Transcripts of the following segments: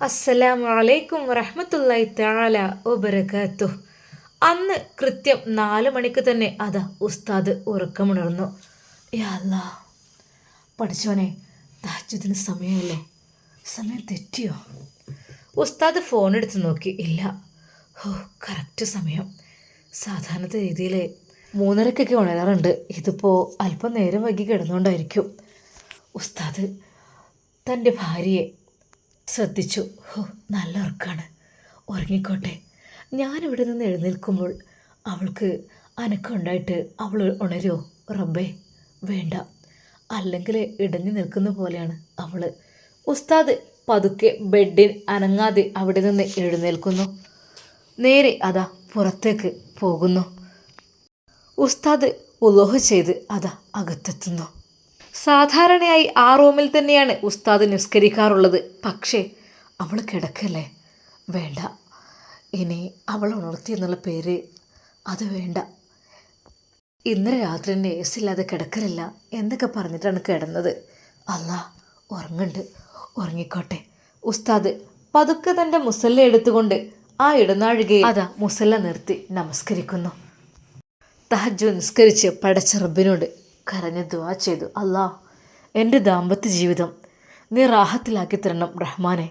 അസ്സലാമു അലൈക്കും വറഹ്മത്തുള്ളാഹി തആല വബറകാതുഹു. അന്ന് കൃത്യം 4 മണിക്ക് തന്നെ അതാ ഉസ്താദ് ഉറക്കമുണർന്നു. യാ അല്ലാ, പഠിച്ചോനെ, തഹജ്ജുദിന് സമയമല്ലേ, സമയം തെറ്റിയോ? ഉസ്താദ് ഫോൺ എടുത്ത് നോക്കി. ഇല്ല, ഓ കറക്റ്റ് സമയം. സാധാരണ രീതിയിൽ 3:30-ക്കൊക്കെ ഉണരാറുണ്ട്. ഇതിപ്പോൾ അല്പം നേരം വൈകി കിടന്നുകൊണ്ടായിരിക്കും. ഉസ്താദ് തൻ്റെ ഭാര്യയെ ശ്രദ്ധിച്ചു. ഹോ, നല്ല ഉറക്കാണ്, ഉറങ്ങിക്കോട്ടെ. ഞാനിവിടെ നിന്ന് എഴുന്നേൽക്കുമ്പോൾ അവൾക്ക് അനക്കമുണ്ടായിട്ട് അവൾ ഉണരുമോ റബ്ബേ? വേണ്ട, അല്ലെങ്കിൽ ഇടഞ്ഞു നിൽക്കുന്ന പോലെയാണ് അവൾ. ഉസ്താദ് പതുക്കെ ബെഡിൽ അനങ്ങാതെ അവിടെ നിന്ന് എഴുന്നേൽക്കുന്നു. നേരെ അതാ പുറത്തേക്ക് പോകുന്നു. ഉസ്താദ് ഉളൂഹ് ചെയ്ത് അതാ അകത്തെത്തുന്നു. സാധാരണയായി ആ റൂമിൽ തന്നെയാണ് ഉസ്താദ് നിസ്കരിക്കാറുള്ളത്. പക്ഷേ അവൾ കിടക്കല്ലേ, വേണ്ട, ഇനി അവൾ ഉണർത്തി എന്നുള്ള പേര് അത് വേണ്ട. ഇന്നലെ രാത്രി തന്നെ എസ് ഇല്ലാതെ കിടക്കലില്ല എന്നൊക്കെ പറഞ്ഞിട്ടാണ് കിടന്നത്. അല്ലാ, ഉറങ്ങുന്നുണ്ട്, ഉറങ്ങിക്കോട്ടെ. ഉസ്താദ് പതുക്കെ തൻ്റെ മുസല്ല എടുത്തുകൊണ്ട് ആ ഇടനാഴികയിൽ അതാ മുസല്ല നിർത്തി നമസ്കരിക്കുന്നു. തഹജ്ജുദ് നിസ്കരിച്ച് പടച്ച റബ്ബിനോട് കരഞ്ഞ് ദുആ ചെയ്തു. അല്ലാ, എൻ്റെ ദാമ്പത്യ ജീവിതം നീ റാഹത്തിലാക്കി തരണം റഹ്മാനെ.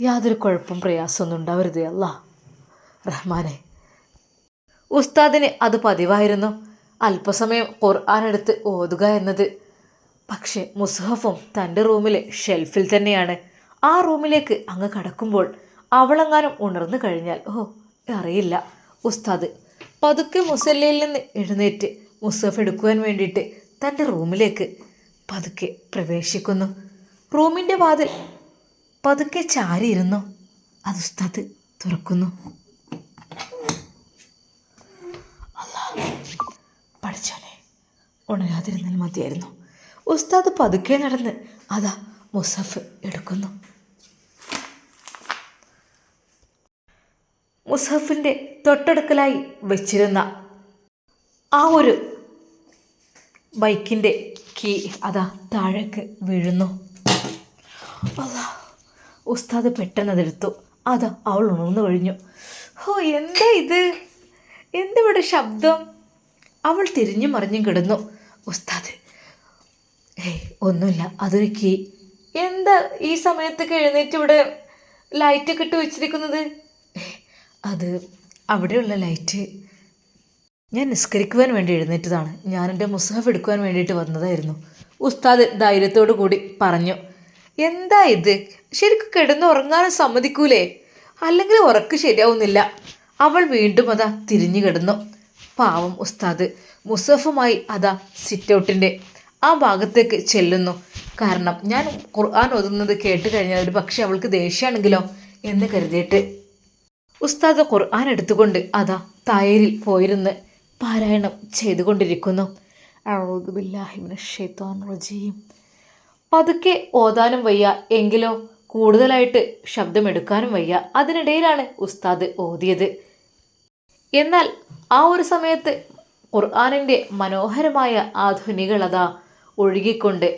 യാതൊരു കുഴപ്പം പ്രയാസമൊന്നും ഉണ്ടാവരുതേ അല്ലാ റഹ്മാനെ. ഉസ്താദിന് അത് പതിവായിരുന്നു, അല്പസമയം ഖുർആൻ എടുത്ത് ഓതുക എന്നത്. പക്ഷേ മുസ്ഹഫും തൻ്റെ റൂമിലെ ഷെൽഫിൽ തന്നെയാണ്. ആ റൂമിലേക്ക് അങ്ങ് കടക്കുമ്പോൾ അവളെങ്ങാനും ഉണർന്നു കഴിഞ്ഞാൽ അറിയില്ല. ഉസ്താദ് പതുക്കെ മുസല്ലയിൽ നിന്ന് എഴുന്നേറ്റ് മുസ്ഹഫ് എടുക്കുവാൻ വേണ്ടിയിട്ട് തൻ്റെ റൂമിലേക്ക് പതുക്കെ പ്രവേശിക്കുന്നു. റൂമിൻ്റെ വാതിൽ പതുക്കെ ചാരിയിരുന്നു. അത് ഉസ്താദ് തുറക്കുന്നു. അല്ലാ, പഠിച്ചോനെ, ഉണരാതിരുന്നാൽ മതിയായിരുന്നു. ഉസ്താദ് പതുക്കെ നടന്ന് അതാ മുസ്ഹഫ് എടുക്കുന്നു. മുസ്ഹഫിൻ്റെ തൊട്ടടുക്കലായി വെച്ചിരുന്ന ആ ഒരു ബൈക്കിൻ്റെ കീ അതാ താഴേക്ക് വീഴുന്നു. അല്ലാ, ഉസ്താദ് പെട്ടെന്ന് അതെടുത്തു. അതാ അവൾ ഉണർന്നു കഴിഞ്ഞു. എന്താ ഇത്, എന്തിവിടെ ശബ്ദം? അവൾ തിരിഞ്ഞും മറിഞ്ഞും കിടന്നു. ഉസ്താദ് ഒന്നുമില്ല, അതൊരു കീ. എന്താ ഈ സമയത്തൊക്കെ എഴുന്നേറ്റ് ഇവിടെ ലൈറ്റൊക്കെ ഇട്ട് വെച്ചിരിക്കുന്നത്? അത് അവിടെയുള്ള ലൈറ്റ് ഞാൻ നിസ്കരിക്കുവാൻ വേണ്ടി എഴുന്നേറ്റതാണ്. ഞാൻ എൻ്റെ മുസ്ഹഫ് എടുക്കുവാൻ വേണ്ടിയിട്ട് വന്നതായിരുന്നു, ഉസ്താദ് ധൈര്യത്തോടു കൂടി പറഞ്ഞു. എന്താ ഇത്, ശരിക്കും കിടന്നുറങ്ങാനും സമ്മതിക്കൂലേ? അല്ലെങ്കിൽ ഉറക്ക് ശരിയാവുന്നില്ല. അവൾ വീണ്ടും അതാ തിരിഞ്ഞു കിടന്നു. പാവം ഉസ്താദ് മുസ്ഹഫുമായി അതാ സിറ്റൗട്ടിൻ്റെ ആ ഭാഗത്തേക്ക് ചെല്ലുന്നു. കാരണം ഞാൻ ഖുർആൻ ഓതുന്നത് കേട്ട് കഴിഞ്ഞാൽ ഒരു പക്ഷേ അവൾക്ക് ദേഷ്യമാണെങ്കിലോ എന്ന് കരുതിയിട്ട് ഉസ്താദ് ഖുർആൻ എടുത്തുകൊണ്ട് അതാ തായരിൽ പോയിരുന്ന് പാരായണം ചെയ്തുകൊണ്ടിരിക്കുന്നു. അഊദു ബില്ലാഹി മിനശ് ശൈത്വാനിർ റജീം. പതുക്കെ ഓതാനും വയ്യ, എങ്കിലോ കൂടുതലായിട്ട് ശബ്ദമെടുക്കാനും വയ്യ. അതിനിടയിലാണ് ഉസ്താദ് ഓതിയത്. എന്നാൽ ആ ഒരു സമയത്ത് ഖുർആനിൻ്റെ മനോഹരമായ ആ ധ്വനികൾ അതാ ഒഴുകിക്കൊണ്ട്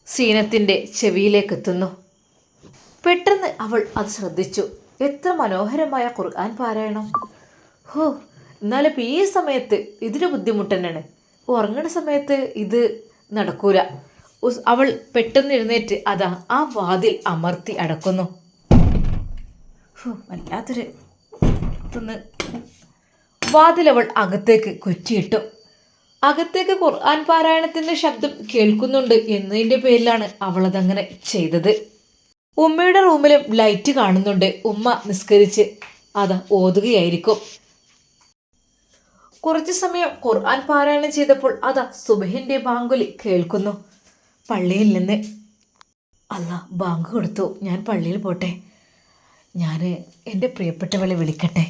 സീനത്തിൻ്റെ ചെവിയിലേക്ക് എത്തുന്നു. പെട്ടെന്ന് അവൾ അത് ശ്രദ്ധിച്ചു. എത്ര മനോഹരമായ ഖുർആൻ പാരായണം! എന്നാലും ഈ സമയത്ത് ഇതിന് ബുദ്ധിമുട്ട് തന്നെയാണ്. ഉറങ്ങുന്ന സമയത്ത് ഇത് നടക്കൂല. അവൾ പെട്ടെന്ന് എഴുന്നേറ്റ് അതാ ആ വാതിൽ അമർത്തി അടക്കുന്നു. വല്ലാത്തൊരു വാതിൽ അവൾ അകത്തേക്ക് കുറ്റിയിട്ടു. അകത്തേക്ക് ഖുർആൻ പാരായണത്തിൻ്റെ ശബ്ദം കേൾക്കുന്നുണ്ട് എന്നതിൻ്റെ പേരിലാണ് അവളതങ്ങനെ ചെയ്തത്. ഉമ്മയുടെ റൂമിലും ലൈറ്റ് കാണുന്നുണ്ട്. ഉമ്മ നിസ്കരിച്ച് അതാ ഓതുകയായിരിക്കും. കുറച്ചു സമയം ഖുർആൻ പാരായണം ചെയ്തപ്പോൾ അതാ സുബഹിൻ്റെ ബാങ്കുലി കേൾക്കുന്നു പള്ളിയിൽ നിന്ന്. അല്ലാ, ബാങ്ക് കൊടുത്തു, ഞാൻ പള്ളിയിൽ പോട്ടെ, ഞാൻ എൻ്റെ പ്രിയപ്പെട്ടവളെ വിളിക്കട്ടെ.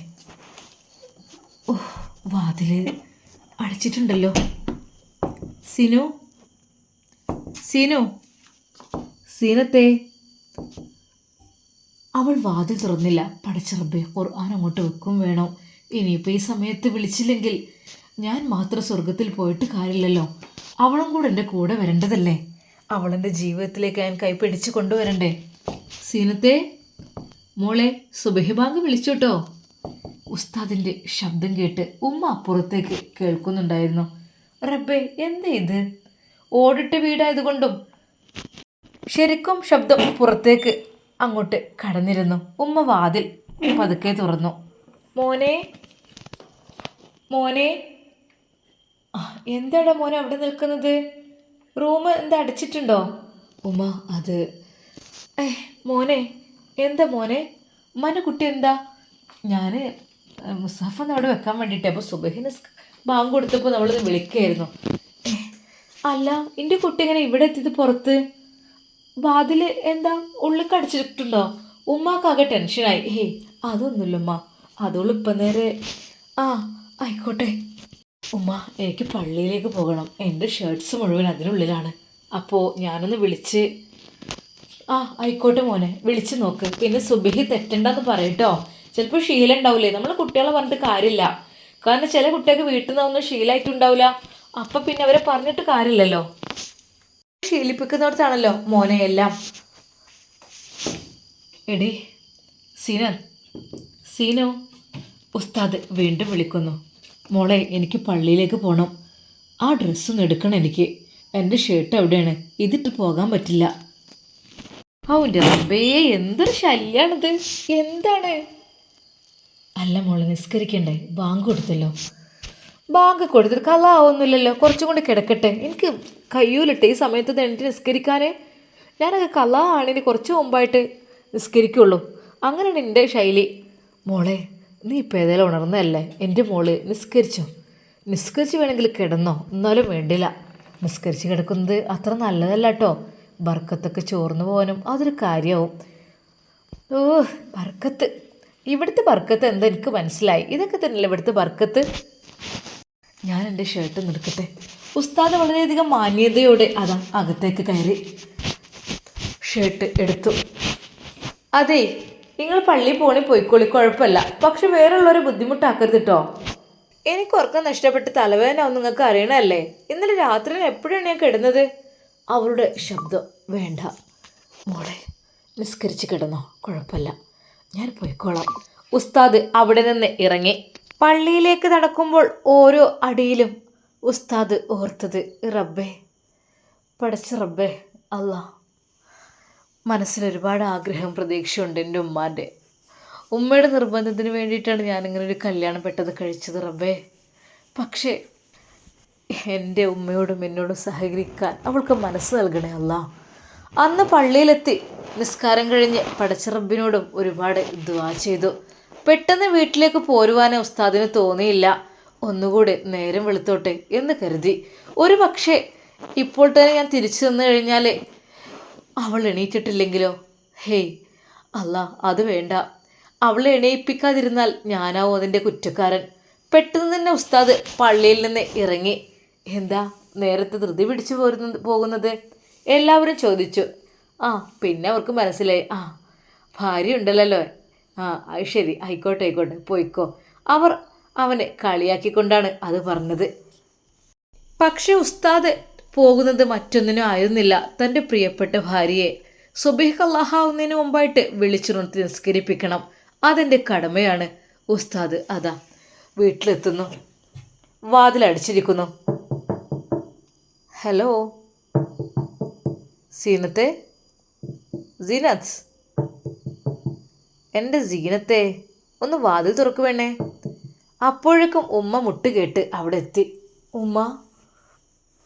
വാതിൽ അടച്ചിട്ടുണ്ടല്ലോ. സീനു, സീനു, സീനത്തെ. അവൾ വാതിൽ തുറന്നില്ല. പടച്ച റബ്ബേ, ഖുർആൻ അങ്ങോട്ട് വെക്കും വേണം. ഇനിയിപ്പോൾ ഈ സമയത്ത് വിളിച്ചില്ലെങ്കിൽ ഞാൻ മാത്രം സ്വർഗത്തിൽ പോയിട്ട് കാര്യമില്ലല്ലോ, അവളും കൂടെ എൻ്റെ കൂടെ വരേണ്ടതല്ലേ. അവളെൻ്റെ ജീവിതത്തിലേക്ക് ഞാൻ കൈപിടിച്ച് കൊണ്ടുവരണ്ടേ. സീനത്തെ മോളെ സുബഹി ബാങ്ക് വിളിച്ചോട്ടോ. ഉസ്താദിൻ്റെ ശബ്ദം കേട്ട് ഉമ്മ അപ്പുറത്തേക്ക് കേൾക്കുന്നുണ്ടായിരുന്നു. റബ്ബേ, എന്താ ഇത്? ഓടിട്ട വീടായതുകൊണ്ടും ശരിക്കും ശബ്ദം പുറത്തേക്ക് അങ്ങോട്ട് കടന്നിരുന്നു. ഉമ്മ വാതിൽ പതുക്കെ തുറന്നു. മോനെ, മോനെ. എന്താടാ മോനെ അവിടെ നിൽക്കുന്നത്? റൂം എന്താ അടച്ചിട്ടുണ്ടോ? ഉമ്മ അത് മോനെ. എന്താ മോനെ? ഉമ്മാൻ്റെ കുട്ടി എന്താ? ഞാൻ മുസാഫ് ഒന്ന് അവിടെ വെക്കാൻ വേണ്ടിയിട്ട്. അപ്പോൾ സുബഹിന് ബാങ്ക് കൊടുത്തപ്പോൾ നമ്മളത് വിളിക്കുകയായിരുന്നു. അല്ല, എൻ്റെ കുട്ടി എങ്ങനെ ഇവിടെ എത്തിയത് പുറത്ത്? വാതിൽ എന്താ ഉള്ളിൽ കടിച്ചിട്ടുണ്ടോ? ഉമ്മാക്കാകെ ടെൻഷനായി. അതൊന്നുമില്ല ഉമ്മ, അതോളം ഇപ്പം നേരെ. ആയിക്കോട്ടെ ഉമ്മ, എനിക്ക് പള്ളിയിലേക്ക് പോകണം. എൻ്റെ ഷർട്ട്സ് മുഴുവൻ അതിനുള്ളിലാണ്. അപ്പോൾ ഞാനൊന്ന് വിളിച്ച്. ആയിക്കോട്ടെ മോനെ, വിളിച്ച് നോക്ക്. പിന്നെ സുബഹി തെറ്റണ്ടെന്ന് പറയട്ടോ. ചിലപ്പോൾ ശീലം ഉണ്ടാവില്ലേ. നമ്മൾ കുട്ടികളെ പറഞ്ഞിട്ട് കാര്യമില്ല. കാരണം ചില കുട്ടികൾക്ക് വീട്ടിൽ നിന്നൊന്നും ശീലമായിട്ടുണ്ടാവില്ല. അപ്പം പിന്നെ അവരെ പറഞ്ഞിട്ട് കാര്യമില്ലല്ലോ. ശീലിപ്പിക്കുന്നിടത്താണല്ലോ മോനെ എല്ലാം. എടി സീനോ, ഉസ്താദ് വീണ്ടും വിളിക്കുന്നു. മോളെ, എനിക്ക് പള്ളിയിലേക്ക് പോകണം. ആ ഡ്രസ്സൊന്ന് എടുക്കണം എനിക്ക്. എൻ്റെ ഷർട്ട് എവിടെയാണ്? ഇതിട്ട് പോകാൻ പറ്റില്ല. അവൻ്റെ റബ്ബേ, എന്തൊരു ശല്യാണിത്. എന്താണ്? അല്ല മോളെ, നിസ്കരിക്കണ്ടേ? ബാങ്ക് കൊടുത്തല്ലോ. ബാങ്ക് കൊടുത്തിട്ട് കള്ളാവൊന്നുമില്ലല്ലോ. കുറച്ചും കൂടി കിടക്കട്ടെ. എനിക്ക് കയ്യൂലിട്ടെ ഈ സമയത്ത് എനിക്ക് നിസ്കരിക്കാൻ. ഞാനൊക്കെ കള്ളാണിന് കുറച്ച് മുമ്പായിട്ട് നിസ്കരിക്കുള്ളൂ. അങ്ങനെയാണ് എൻ്റെ ശൈലി. മോളെ, നീ ഇപ്പോൾ ഏതായാലും ഉണർന്നതല്ലേ? എൻ്റെ മോള് നിസ്കരിച്ച് വേണമെങ്കിൽ കിടന്നോ, എന്നാലും വേണ്ടില്ല. നിസ്കരിച്ച് കിടക്കുന്നത് അത്ര നല്ലതല്ല കേട്ടോ. ബർക്കത്തൊക്കെ ചോർന്നു പോകാനും അതൊരു കാര്യമാവും. ബർക്കത്ത്, ഇവിടുത്തെ ബർക്കത്ത് എന്താ എനിക്ക് മനസ്സിലായി. ഇതൊക്കെ തന്നെയല്ലേ ഇവിടുത്തെ ബർക്കത്ത്. ഞാൻ എൻ്റെ ഷർട്ട് നിൽക്കട്ടെ. ഉസ്താദ് വളരെയധികം മാന്യതയോടെ അതാ അകത്തേക്ക് കയറി ഷർട്ട് എടുത്തു. അതെ, നിങ്ങൾ പള്ളിയിൽ പോയിക്കോളി, കുഴപ്പമില്ല. പക്ഷെ വേറെയുള്ളവരെ ബുദ്ധിമുട്ടാക്കരുത് കേട്ടോ. എനിക്ക് ഉറക്കം നഷ്ടപ്പെട്ട് തലവേദന നിങ്ങൾക്ക് അറിയണമല്ലേ. ഇന്നലെ രാത്രി എപ്പോഴാണ് ഞാൻ കിടന്നത്? അവളുടെ ശബ്ദം. വേണ്ട മോളെ, നിസ്കരിച്ച് കിടന്നോ, കുഴപ്പമില്ല, ഞാൻ പോയിക്കോളാം. ഉസ്താദ് അവിടെ നിന്ന് ഇറങ്ങി. പള്ളിയിലേക്ക് നടക്കുമ്പോൾ ഓരോ അടിയിലും ഉസ്താദ് ഓർത്തത്, റബ്ബേ, പടച്ച റബ്ബേ, അല്ലാ, മനസ്സിലൊരുപാട് ആഗ്രഹം പ്രതീക്ഷയുണ്ട് എൻ്റെ ഉമ്മയുടെ നിർബന്ധത്തിന് വേണ്ടിയിട്ടാണ് ഞാനിങ്ങനെ ഒരു കല്യാണം പെട്ടത് കഴിച്ചത് റബ്ബേ. പക്ഷേ എൻ്റെ ഉമ്മയോടും എന്നോടും സഹകരിക്കാൻ അവൾക്ക് മനസ്സ് നൽകണേ അല്ലാ. അന്ന് പള്ളിയിലെത്തി നിസ്കാരം കഴിഞ്ഞ് പടച്ച റബ്ബിനോടും ഒരുപാട് ദുആ ചെയ്തു. പെട്ടെന്ന് വീട്ടിലേക്ക് പോരുവാനേ ഉസ്താദിന് തോന്നിയില്ല. ഒന്നുകൂടി നേരം വെളുത്തോട്ടെ എന്ന് കരുതി. ഒരു പക്ഷേ ഇപ്പോൾ തന്നെ ഞാൻ തിരിച്ചു വന്നു കഴിഞ്ഞാൽ അവൾ എണീറ്റിട്ടില്ലെങ്കിലോ? അല്ലാ, അത് വേണ്ട. അവളെ എണീപ്പിക്കാതിരുന്നാൽ ഞാനാവും അതിൻ്റെ കുറ്റക്കാരൻ. പെട്ടെന്ന് തന്നെ ഉസ്താദ് പള്ളിയിൽ നിന്ന് ഇറങ്ങി. എന്താ നേരത്തെ ധൃതി പിടിച്ചു പോകുന്നത്? എല്ലാവരും ചോദിച്ചു. പിന്നെ അവർക്ക് മനസ്സിലായി, ഭാര്യ ഉണ്ടല്ലോ. അത് ശരി, ആയിക്കോട്ടെ പോയിക്കോ. അവർ അവനെ കളിയാക്കിക്കൊണ്ടാണ് അത് പറഞ്ഞത്. പക്ഷെ ഉസ്താദ് പോകുന്നത് മറ്റൊന്നിനും ആയിരുന്നില്ല. തൻ്റെ പ്രിയപ്പെട്ട ഭാര്യയെ സുബഹിക്ക് അല്ലാഹാവുന്നതിന് മുമ്പായിട്ട് വിളിച്ചുണർത്തി നിസ്കരിപ്പിക്കണം. അതെൻ്റെ കടമയാണ്. ഉസ്താദ് അതാ വീട്ടിലെത്തുന്നു. വാതിലടിച്ചിരിക്കുന്നു. ഹലോ സീനത്തെ, എൻ്റെ സീനത്തെ, ഒന്ന് വാതിൽ തുറക്കു വേണേ. അപ്പോഴേക്കും ഉമ്മ മുട്ടുകേട്ട് അവിടെ എത്തി. ഉമ്മ,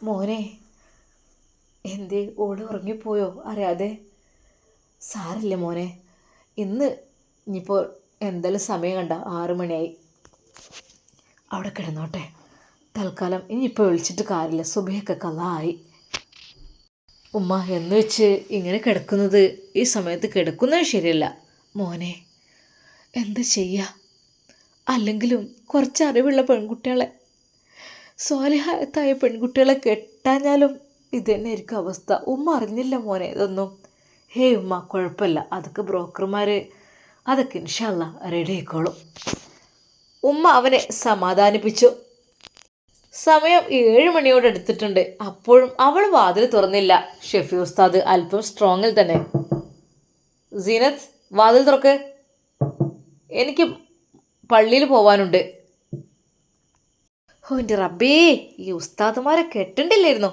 മോനെ, എന്തേ ഓള് ഉറങ്ങിപ്പോയോ അറിയാതെ? സാരില്ല മോനെ, ഇനിയിപ്പോൾ എന്തായാലും സമയം കണ്ട 6 മണിയായി. അവിടെ കിടന്നോട്ടെ തൽക്കാലം. ഇനിയിപ്പോൾ വിളിച്ചിട്ട് കാര്യമില്ല, സുബഹിയൊക്കെ കള്ളായി. ഉമ്മ എന്ന് വെച്ച് ഇങ്ങനെ കിടക്കുന്നത്, ഈ സമയത്ത് കിടക്കുന്നത് ശരിയല്ല മോനെ. എന്താ ചെയ്യുക? അല്ലെങ്കിലും കുറച്ച് അറിവുള്ള പെൺകുട്ടികളെ, സ്വാലിഹാത്തായ പെൺകുട്ടികളെ കെട്ടാഞ്ഞാലും ഇത് തന്നെ ആയിരിക്കും അവസ്ഥ. ഉമ്മ അറിഞ്ഞില്ല മോനെ ഇതൊന്നും. ഉമ്മ, കുഴപ്പമില്ല, അതൊക്കെ ബ്രോക്കർമാർ, അതൊക്കെ ഇൻഷാ അല്ലാ റെഡി ആയിക്കോളും. ഉമ്മ അവനെ സമാധാനിപ്പിച്ചു. സമയം 7 മണിയോട് എടുത്തിട്ടുണ്ട്. അപ്പോഴും അവൾ വാതിൽ തുറന്നില്ല. ഷെഫി ഉസ്താദ് അല്പം സ്ട്രോങ്ങിൽ തന്നെ. സീനത്ത്, വാതിൽ തുറക്ക്. എനിക്ക് പള്ളിയിൽ പോവാനുണ്ട്. ഓ എൻ്റെ റബ്ബേ, ഈ ഉസ്താദുമാരെ കെട്ടണ്ടില്ലായിരുന്നു.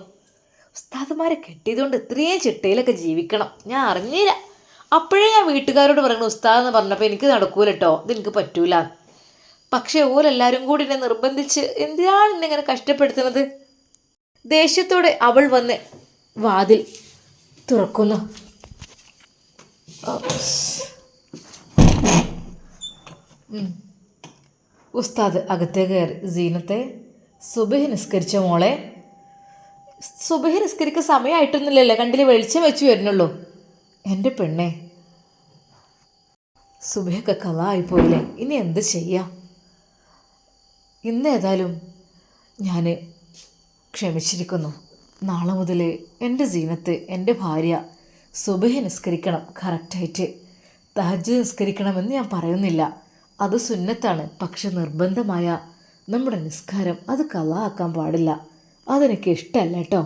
ഉസ്താദുമാരെ കെട്ടിയതുകൊണ്ട് ഇത്രയും ചിട്ടയിലൊക്കെ ജീവിക്കണം. ഞാൻ അറിഞ്ഞില്ല. അപ്പോഴേ ഞാൻ വീട്ടുകാരോട് പറയുന്നു ഉസ്താദ് എന്ന് പറഞ്ഞപ്പോൾ എനിക്ക് നടക്കൂല കേട്ടോ, ഇതെനിക്ക് പറ്റൂല. പക്ഷേ ഓരെല്ലാവരും കൂടി എന്നെ നിർബന്ധിച്ച് എന്തിനാണ് എന്നെ ഇങ്ങനെ കഷ്ടപ്പെടുത്തുന്നത്? ദേഷ്യത്തോടെ അവൾ വന്ന് വാതിൽ തുറക്കുന്നു. ഉസ്താദ് അകത്തേക്ക് കയറി. സീനത്തെ, സുബഹി നിസ്കരിച്ച മോളെ? സുബഹി നിസ്കരിക്കാൻ സമയമായിട്ടൊന്നുമില്ലല്ലോ, കണ്ടില്ലേ വെളിച്ചം വെച്ച് വരുന്നുള്ളൂ. എൻ്റെ പെണ്ണെ, സുബഹയൊക്കെ കളായിപ്പോയില്ലേ, ഇനി എന്ത് ചെയ്യാം? ഇന്ന് ഏതായാലും ഞാൻ ക്ഷമിച്ചിരിക്കുന്നു. നാളെ മുതൽ എൻ്റെ സീനത്ത്, എൻ്റെ ഭാര്യ സുബഹി നിസ്കരിക്കണം കറക്റ്റായിട്ട്. തഹജ്ജുദ് നിസ്കരിക്കണമെന്ന് ഞാൻ പറയുന്നില്ല, അത് സുന്നത്താണ്. പക്ഷെ നിർബന്ധമായ നമ്മുടെ നിസ്കാരം അത് കളാക്കാൻ പാടില്ല. അതെനിക്ക് ഇഷ്ടമല്ല കേട്ടോ.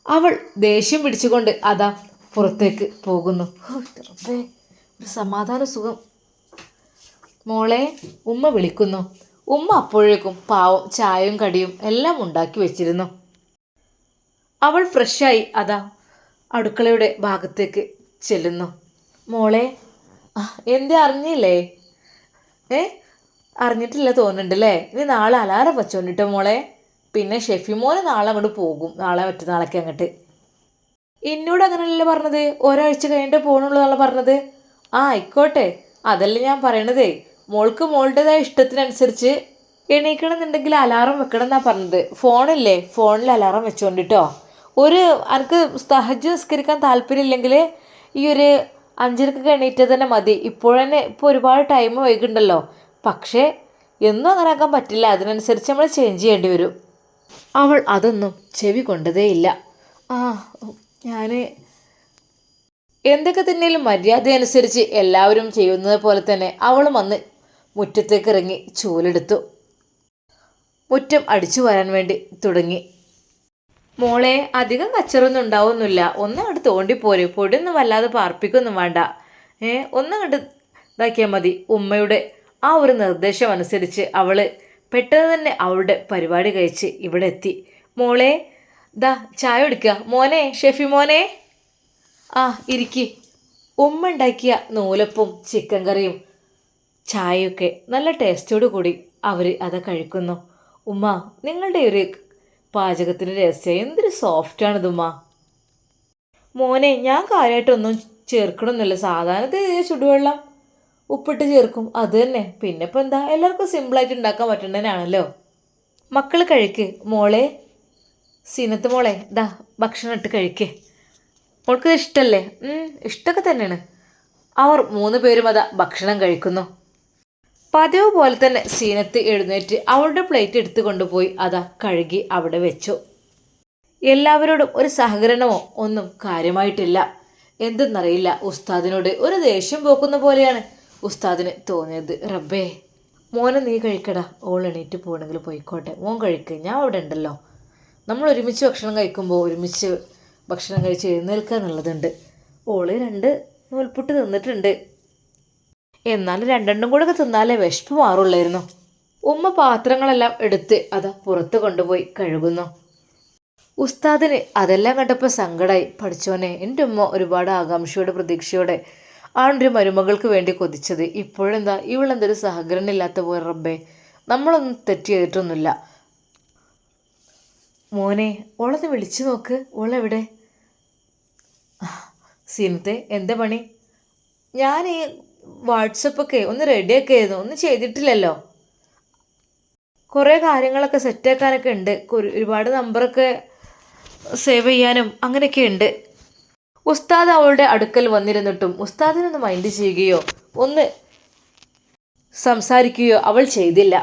അവൾ ദേഷ്യം പിടിച്ചുകൊണ്ട് അതാ പുറത്തേക്ക് പോകുന്നു. ഒരു സമാധാന സുഖം. മോളെ, ഉമ്മ വിളിക്കുന്നു. ഉമ്മ അപ്പോഴേക്കും പാവം ചായയും കടിയും എല്ലാം ഉണ്ടാക്കി വെച്ചിരുന്നു. അവൾ ഫ്രഷായി അതാ അടുക്കളയുടെ ഭാഗത്തേക്ക് ചെല്ലുന്നു. മോളെ, എന്തേ അറിഞ്ഞില്ലേ? അറിഞ്ഞിട്ടില്ല തോന്നുന്നുണ്ടല്ലേ? ഇനി നാളെ അലാറം വെച്ചോണ്ടിട്ടോ മോളെ. പിന്നെ ഷെഫിമോന് നാളെ അങ്ങോട്ട് പോകും, നാളെ മറ്റന്നാളൊക്കെ അങ്ങോട്ട്. എന്നോട് അങ്ങനെയല്ലേ പറഞ്ഞത്? ഒരാഴ്ച കഴിഞ്ഞിട്ട് പോകണുള്ളതാണ് പറഞ്ഞത്. ആയിക്കോട്ടെ, അതല്ലേ ഞാൻ പറയണതേ. മോൾക്ക് മോളുടേതായ ഇഷ്ടത്തിനനുസരിച്ച് എണീക്കണമെന്നുണ്ടെങ്കിൽ അലാറം വെക്കണം എന്നാണ് പറഞ്ഞത്. ഫോണില്ലേ, ഫോണിൽ അലാറം വെച്ചോണ്ടിട്ടോ. എനിക്ക് തഹജ്ജുദ് നിസ്കരിക്കാൻ താല്പര്യമില്ലെങ്കിൽ ഈ ഒരു 5:30 എണീറ്റാൽ തന്നെ മതി. ഇപ്പോൾ ഒരുപാട് ടൈം വൈകുണ്ടല്ലോ. പക്ഷേ എന്നും അങ്ങനെ ആക്കാൻ പറ്റില്ല, അതിനനുസരിച്ച് നമ്മൾ ചേഞ്ച് ചെയ്യേണ്ടി വരും. അവൾ അതൊന്നും ചെവി കൊണ്ടതേയില്ല. ഞാൻ എന്തൊക്കെ തന്നെയും മര്യാദ അനുസരിച്ച് എല്ലാവരും ചെയ്യുന്നത് പോലെ തന്നെ അവളും വന്ന് മുറ്റത്തേക്ക് ഇറങ്ങി ചൂലെടുത്തു. മുറ്റം അടിച്ചു വരാൻ വേണ്ടി തുടങ്ങി. മോളെ, അധികം കച്ചറൊന്നും ഉണ്ടാവുന്നില്ല, ഒന്നങ്ങോട്ട് തോണ്ടിപ്പോര്, പൊടിയൊന്നും വല്ലാതെ പാർപ്പിക്കൊന്നും വേണ്ട. ഒന്നങ്ങോട്ട് ഇതാക്കിയാൽ മതി. ഉമ്മയുടെ ആ ഒരു നിർദ്ദേശം അനുസരിച്ച് അവൾ പെട്ടെന്ന് തന്നെ അവളുടെ പരിപാടി കഴിച്ച് ഇവിടെ എത്തി. മോളെ, ദാ ചായ എടുക്കുക. മോനെ, ഷെഫി മോനെ, ഇരിക്കി. ഉമ്മ ഉണ്ടാക്കിയ നൂലപ്പും ചിക്കൻ കറിയും ചായയൊക്കെ നല്ല ടേസ്റ്റോടു കൂടി അവർ അത് കഴിക്കുന്നു. ഉമ്മ, നിങ്ങളുടെ ഒരു പാചകത്തിൻ്റെ രഹസ്യം എന്തൊരു സോഫ്റ്റാണിത് ഉമ്മ. മോനെ, ഞാൻ കാര്യമായിട്ടൊന്നും ചേർക്കണമെന്നില്ല, സാധാരണ ചുടുവെള്ളം ഉപ്പിട്ട് ചേർക്കും, അത് തന്നെ. പിന്നെ ഇപ്പം എന്താ, എല്ലാവർക്കും സിമ്പിളായിട്ട് ഉണ്ടാക്കാൻ പറ്റുന്നതിനാണല്ലോ. മക്കൾ കഴിക്ക്. മോളെ സീനത്ത് മോളെ, ദാ ഭക്ഷണം ഇട്ട് കഴിക്ക്. മോൾക്ക് ഇഷ്ടമല്ലേ? ഇഷ്ടമൊക്കെ തന്നെയാണ്. അവർ 3 പേരും അതാ ഭക്ഷണം കഴിക്കുന്നു. പതിവ് പോലെ തന്നെ സീനത്ത് എഴുന്നേറ്റ് അവളുടെ പ്ലേറ്റ് എടുത്തു കൊണ്ടുപോയി അതാ കഴുകി അവിടെ വെച്ചു. എല്ലാവരോടും ഒരു സഹകരണമോ ഒന്നും കാര്യമായിട്ടില്ല. എന്തെന്നറിയില്ല, ഉസ്താദിനോട് ഒരു ദേഷ്യം പോക്കുന്ന പോലെയാണ് ഉസ്താദിന് തോന്നിയത്. റബ്ബേ, മോനെ നീ കഴിക്കടാ, ഓൾ എണീറ്റ് പോകണമെങ്കിൽ പോയിക്കോട്ടെ, മോൻ കഴിക്ക്, ഞാൻ അവിടെ ഉണ്ടല്ലോ. നമ്മൾ ഒരുമിച്ച് ഭക്ഷണം കഴിക്കുമ്പോൾ ഒരുമിച്ച് ഭക്ഷണം കഴിച്ച് എഴുന്നേൽക്കുക എന്നുള്ളതുണ്ട്. ഓള് 2 നൂൽപുട്ട് തിന്നിട്ടുണ്ട്, എന്നാലും 2 കൂടെ തിന്നാലേ വിശപ്പ് മാറുള്ളായിരുന്നു. ഉമ്മ പാത്രങ്ങളെല്ലാം എടുത്ത് അത് പുറത്ത് കൊണ്ടുപോയി കഴുകുന്നു. ഉസ്താദിന് അതെല്ലാം കണ്ടപ്പോൾ സങ്കടമായി. പഠിച്ചോനെ, എൻ്റെ ഉമ്മ ഒരുപാട് ആകാംക്ഷയോടെ പ്രതീക്ഷയോടെ ആണൊരു മരുമകൾക്ക് വേണ്ടി കൊതിച്ചത്. ഇപ്പോഴെന്താ ഇവളെന്തൊരു സഹകരണം ഇല്ലാത്ത പോലെ. റബ്ബേ, നമ്മളൊന്നും തെറ്റ് ചെയ്തിട്ടൊന്നുമില്ല. മോനെ, ഓളൊന്ന് വിളിച്ചു നോക്ക്, ഓളെവിടെ? സീനത്തെ, എന്താ പണി? ഞാൻ ഈ വാട്സപ്പൊക്കെ ഒന്ന് റെഡിയൊക്കെ ആയിരുന്നു, ഒന്നും ചെയ്തിട്ടില്ലല്ലോ. കുറേ കാര്യങ്ങളൊക്കെ സെറ്റാക്കാനൊക്കെ ഉണ്ട്, ഒരുപാട് നമ്പറൊക്കെ സേവ് ചെയ്യാനും അങ്ങനെയൊക്കെ ഉണ്ട്. ഉസ്താദ് അവളുടെ അടുക്കൽ വന്നിരുന്നിട്ടും ഉസ്താദിനൊന്ന് മൈൻഡ് ചെയ്യുകയോ ഒന്ന് സംസാരിക്കുകയോ അവൾ ചെയ്തില്ല.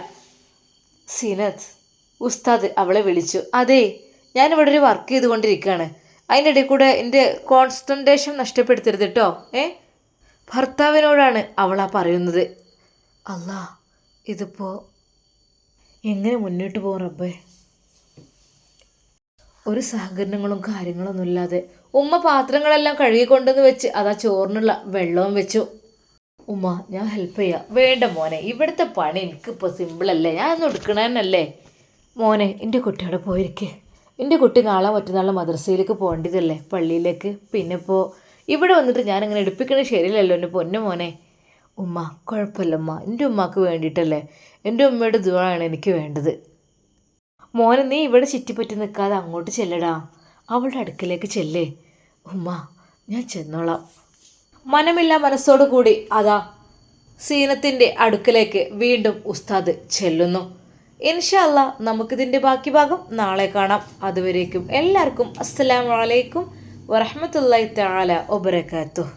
സീനത്ത്, ഉസ്താദ് അവളെ വിളിച്ചു. അതെ, ഞാനിവിടെ ഒരു വർക്ക് ചെയ്തുകൊണ്ടിരിക്കുകയാണ്, അതിൻ്റെ ഇടയിൽ കൂടെ എൻ്റെ കോൺസെൻട്രേഷൻ നഷ്ടപ്പെടുത്തരുത് കേട്ടോ. ഭർത്താവിനോടാണ് അവൾ പറയുന്നത്. അല്ലാ, ഇതിപ്പോൾ എങ്ങനെ മുന്നോട്ട് പോകും റബ്ബേ? ഒരു സഹകരണങ്ങളും കാര്യങ്ങളൊന്നും ഇല്ലാതെ ഉമ്മ പാത്രങ്ങളെല്ലാം കഴുകിക്കൊണ്ടെന്ന് വെച്ച് അതാ ചോറിനുള്ള വെള്ളവും വെച്ചു. ഉമ്മ ഞാൻ ഹെൽപ്പ് ചെയ്യാം. വേണ്ട മോനെ, ഇവിടുത്തെ പണി എനിക്കിപ്പോൾ സിമ്പിളല്ലേ, ഞാൻ ഒന്നും എടുക്കണേന്നല്ലേ. മോനെ എൻ്റെ കുട്ടിയോടെ പോയിരിക്കേ. എൻ്റെ കുട്ടി നാളെ മറ്റന്നാൾ മദ്രസയിലേക്ക് പോകേണ്ടതല്ലേ, പള്ളിയിലേക്ക്. പിന്നെ ഇപ്പോൾ ഇവിടെ വന്നിട്ട് ഞാനിങ്ങനെ എടുപ്പിക്കണത് ശരിയല്ലല്ലോ എൻ്റെ പൊന്നു മോനെ. ഉമ്മ കുഴപ്പമില്ലമ്മ, എൻ്റെ ഉമ്മക്ക് വേണ്ടിയിട്ടല്ലേ, എൻ്റെ ഉമ്മയുടെ ദുആയാണ് എനിക്ക് വേണ്ടത്. മോനെ നീ ഇവിടെ ചുറ്റിപ്പറ്റി നിൽക്കാതെ അങ്ങോട്ട് ചെല്ലടാ, അവളുടെ അടുക്കലേക്ക് ചെല്ലേ. ഉമ്മ ഞാൻ ചെന്നോളാം. മനമില്ല മനസ്സോടു കൂടി അതാ സീനത്തിൻ്റെ അടുക്കലേക്ക് വീണ്ടും ഉസ്താദ് ചെല്ലുന്നു. ഇൻഷാ അല്ലാ നമുക്കിതിൻ്റെ ബാക്കി ഭാഗം നാളെ കാണാം. അതുവരേക്കും എല്ലാവർക്കും അസ്സലാമു അലൈക്കും വറഹ്മത്തുള്ളാഹി തആല വബറകാതുഹു.